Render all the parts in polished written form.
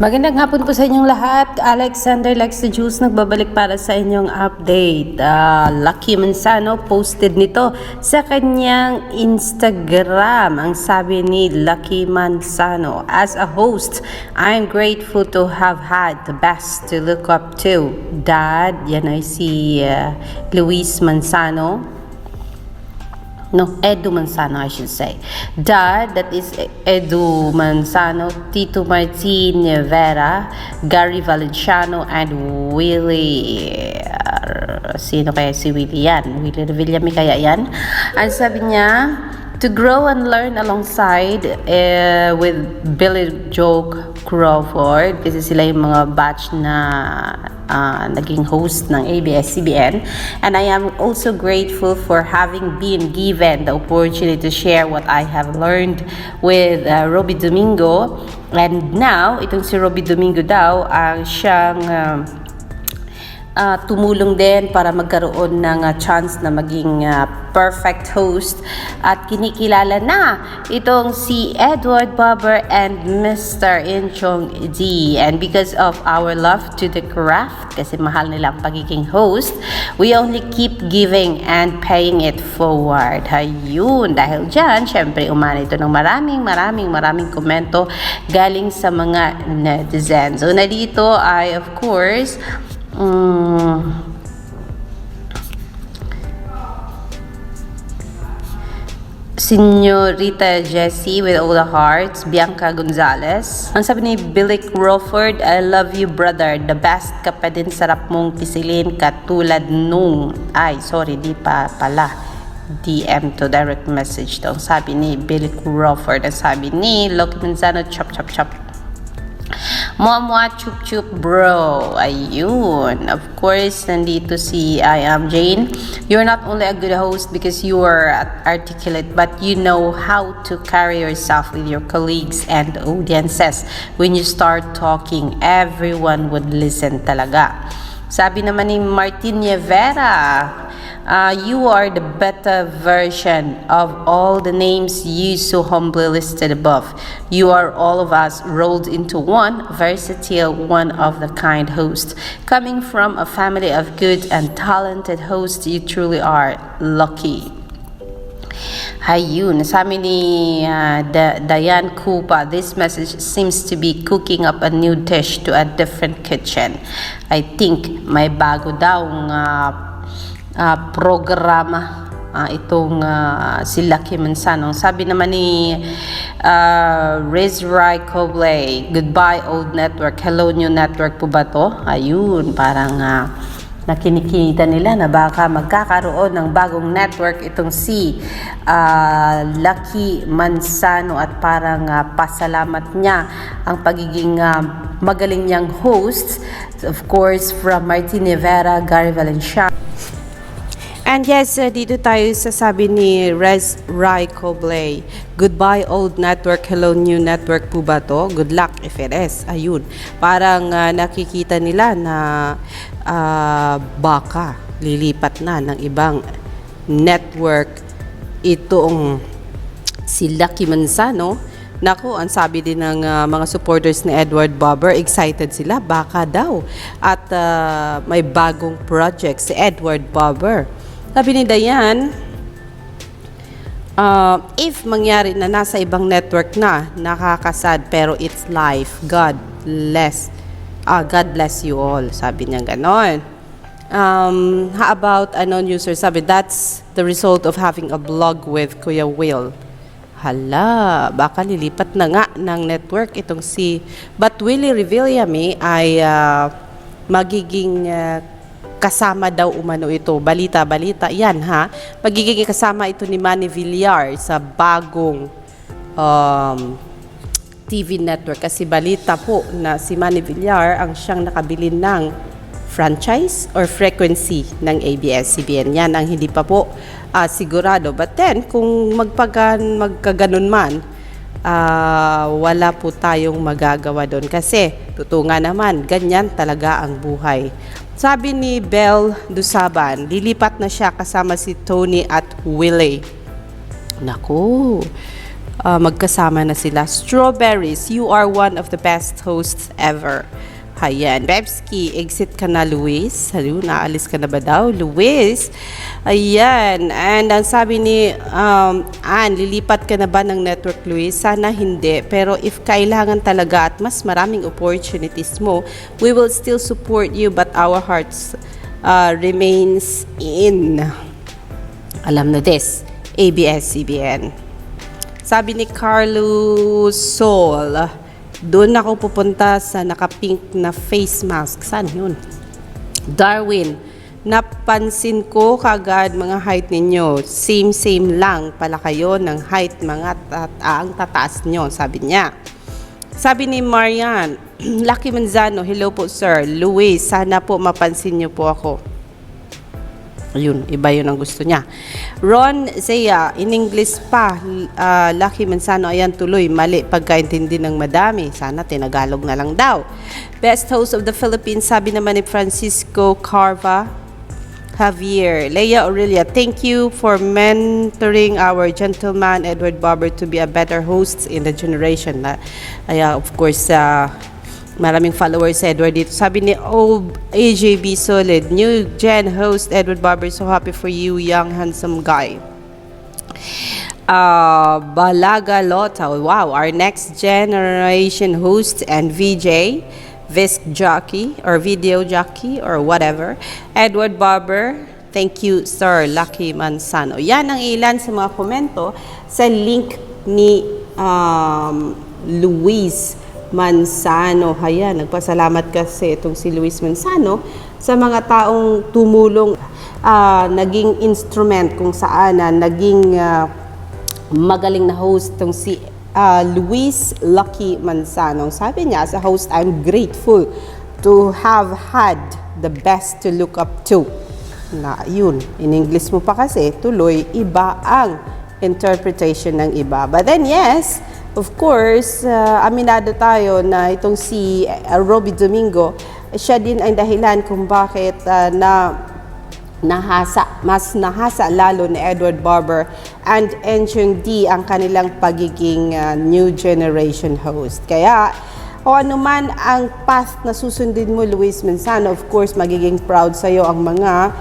Magandang hapon po sa inyong lahat. Alexander Likes the Juice nagbabalik para sa inyong update. Lucky Manzano posted nito sa kanyang Instagram. Ang sabi ni Lucky Manzano, "As a host, I'm grateful to have had the best to look up to. Dad," yan ay si Luis Manzano. No, Edu Manzano, I should say. Dad, that is Edu Manzano, Tito Martin Vera, Gary Valenciano, and Willie. Sino kaya si Willie yan? Willie Revillame kaya yan? Ang sabi niya, to grow and learn alongside with Billy Joe Crawford, kasi sila yung mga batch na naging host ng ABS-CBN, and I am also grateful for having been given the opportunity to share what I have learned with Robbie Domingo. And now, itong si Robbie Domingo daw ang siyang tumulong din para magkaroon ng chance na maging perfect host, at kinikilala na itong si Edward Bobber and Mr. Inchong D. And because of our love to the craft, kasi mahal nila ang pagiging host, we only keep giving and paying it forward. Ayun, dahil dyan, syempre umana ito ng maraming komento galing sa mga netizens. So na dito ay of course Señorita Jessie with all the hearts, Bianca Gonzalez. Ang sabi ni Billy Crawford, "I love you brother, the best ka pa din, sarap mong pisilin katulad nung," ay sorry, di pa pala, DM to, direct message to. Ang sabi ni Billy Crawford. Ang sabi ni Lucky Manzano, chop chop chop, Mua chup chup bro. Ayun. Of course, nandito si I Am Jane. "You're not only a good host because you are articulate, but you know how to carry yourself with your colleagues and audiences. When you start talking, everyone would listen talaga." Sabi naman ni Martin Vera, "You are the better version of all the names you so humbly listed above. You are all of us rolled into one, versatile, one of the kind host. Coming from a family of good and talented hosts, you truly are lucky." Ayun, sabi ni Diane Kupa, "This message seems to be cooking up a new dish to a different kitchen. I think may bago daw programa itong si Lucky Manzano." Sabi naman ni Rizrai Kobley, "Goodbye old network, hello new network po ba to?" Ayun, parang nakinikita nila na baka magkakaroon ng bagong network itong si Lucky Manzano, at parang pasalamat niya ang pagiging magaling niyang host, of course, from Martin Vera, Gary Valenciano. And yes, dito tayo sa sabi ni Rez Rai Kobley, "Goodbye old network, hello new network po ba to? Good luck if it is." Ayun, parang nakikita nila na baka lilipat na ng ibang network itong si Lucky Manzano. Nako, ang sabi din ng mga supporters ni Edward Bobber, excited sila, baka daw. At may bagong project si Edward Bobber. Sabi ni Diane, if mangyari na nasa ibang network na, nakakasad, pero it's life. God bless you all. Sabi niya ganon. How about unknown user? Sabi, "That's the result of having a blog with Kuya Will." Hala, baka lilipat na nga ng network itong si... But Willie Revillame ay magiging kasama daw umano ito. Balita yan ha. Magiging kasama ito ni Manny Villar sa bagong TV network. Kasi balita po na si Manny Villar ang siyang nakabili ng franchise or frequency ng ABS-CBN. Yan ang hindi pa po sigurado. But then, kung magkaganon man, wala po tayong magagawa doon. Kasi, totoo nga naman, ganyan talaga ang buhay. Sabi ni Belle Dusaban, lilipat na siya kasama si Tony at Willie. Naku, magkasama na sila. Strawberries, you are one of the best hosts ever. Ayan, Bebski, exit ka na, Luis. Hello, naalis ka na ba daw, Luis? Ayan, and ang sabi ni Ann, lilipat ka na ba ng network, Luis? Sana hindi, pero if kailangan talaga at mas maraming opportunities mo, we will still support you, but our hearts remains in, alam na this, ABS-CBN. Sabi ni Carlos Sol, doon ako pupunta sa naka-pink na face mask. Saan yun? Darwin, napansin ko kagad mga height ninyo. Same lang pala kayo ng height mga ang tataas nyo, sabi niya. Sabi ni Marian, Lucky Manzano, hello po sir. Luis, sana po mapansin niyo po ako. Ayun, iba yun ang gusto niya. Ron Zaya, in English pa, Lucky Manzano, ayan tuloy, mali pagkaintindi ng madami. Sana tinagalog na lang daw. Best host of the Philippines, sabi naman ni Francisco Carva Javier. Leia Aurelia, thank you for mentoring our gentleman Edward Barber to be a better host in the generation. Of course, maraming followers si Edward dito. Sabi ni AJB Solid, new gen host Edward Barber, so happy for you, young handsome guy. Balaga Lota, wow, our next generation host and VJ, Visc jockey or video jockey or whatever, Edward Barber. Thank you, Sir Lucky Manzano. Yan ang ilan sa mga komento sa link ni Luis Manzano. Ayan, nagpasalamat kasi itong si Luis Manzano sa mga taong tumulong, naging instrument kung saan naging magaling na host itong si Luis Lucky Manzano. Sabi niya, as a host, I'm grateful to have had the best to look up to. Na yun, in English mo pa kasi, tuloy, iba ang interpretation ng iba. But then yes, of course, aminado tayo na itong si Robby Domingo, siya din ang dahilan kung bakit mas nahasa lalo ni Edward Barber and Enchong D ang kanilang pagiging new generation host. Kaya, o ano man ang path na susundin mo, Luis Manzano, of course, magiging proud sa'yo ang mga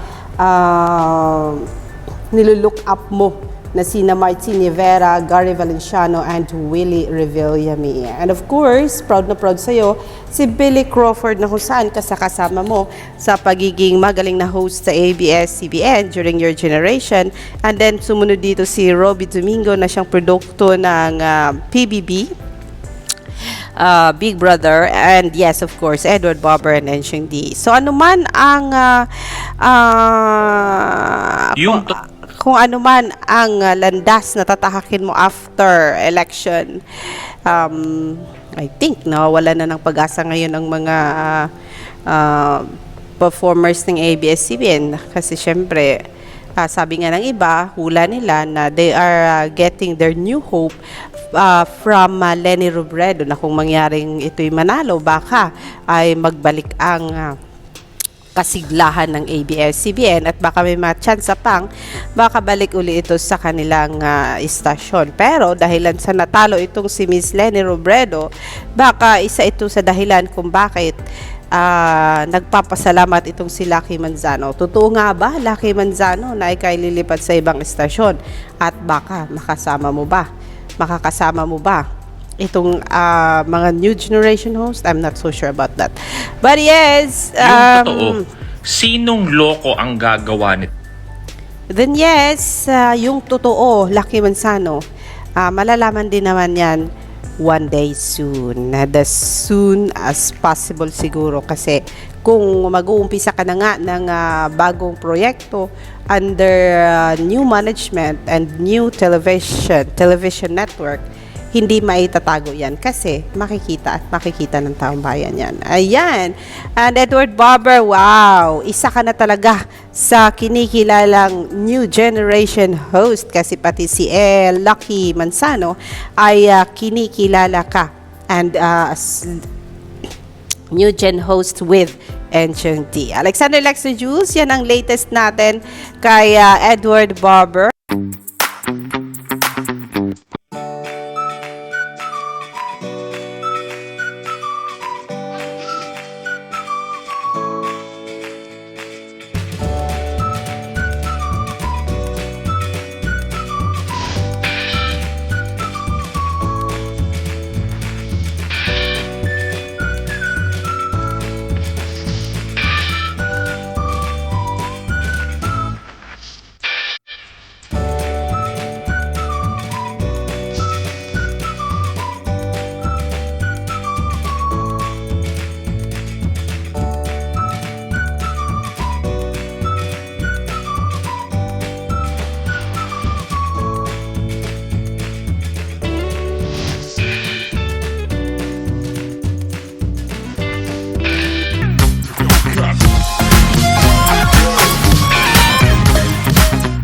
nilulook up mo na sina Martin Rivera, Gary Valenciano, and Willie Revillame. And of course, proud na proud sa'yo, si Billy Crawford na kung saan kasama mo sa pagiging magaling na host sa ABS-CBN during your generation. And then, sumunod dito si Robby Domingo na siyang produkto ng PBB, Big Brother, and yes, of course, Edward Barber and Enchong D. So, ano man ang kung ano man ang landas na tatahakin mo after election, I think nawawala na ng pag-asa ngayon ang mga performers ng ABS-CBN kasi syempre sabi nga ng iba, hula nila na they are getting their new hope from Leni Robredo na kung mangyaring ito'y manalo, baka ay magbalik ang kasiglahan ng ABS-CBN at baka may chance pang baka balik uli ito sa kanilang istasyon. Pero dahilan sa natalo itong si Miss Leni Robredo, baka isa ito sa dahilan kung bakit nagpapasalamat itong si Lucky Manzano. Totoo nga ba, Lucky Manzano, na ikay lilipat sa ibang istasyon? At baka makakasama mo ba itong mga new generation host? I'm not so sure about that. But yes, yung totoo, sinong loko ang gagawa nito? Then yes, yung totoo, Lucky Manzano, malalaman din naman yan one day soon. As soon as possible siguro, kasi kung mag-uumpisa ka na nga ng bagong proyekto under new management and new television network, hindi maitatago yan kasi makikita ng taong bayan yan. Ayan. And Edward Barber, wow, isa ka na talaga sa kinikilalang new generation host kasi pati si Lucky Manzano ay kinikilala ka. And new gen host with Enchong D. Alexander Lex de Jules, yan ang latest natin kay Edward Barber.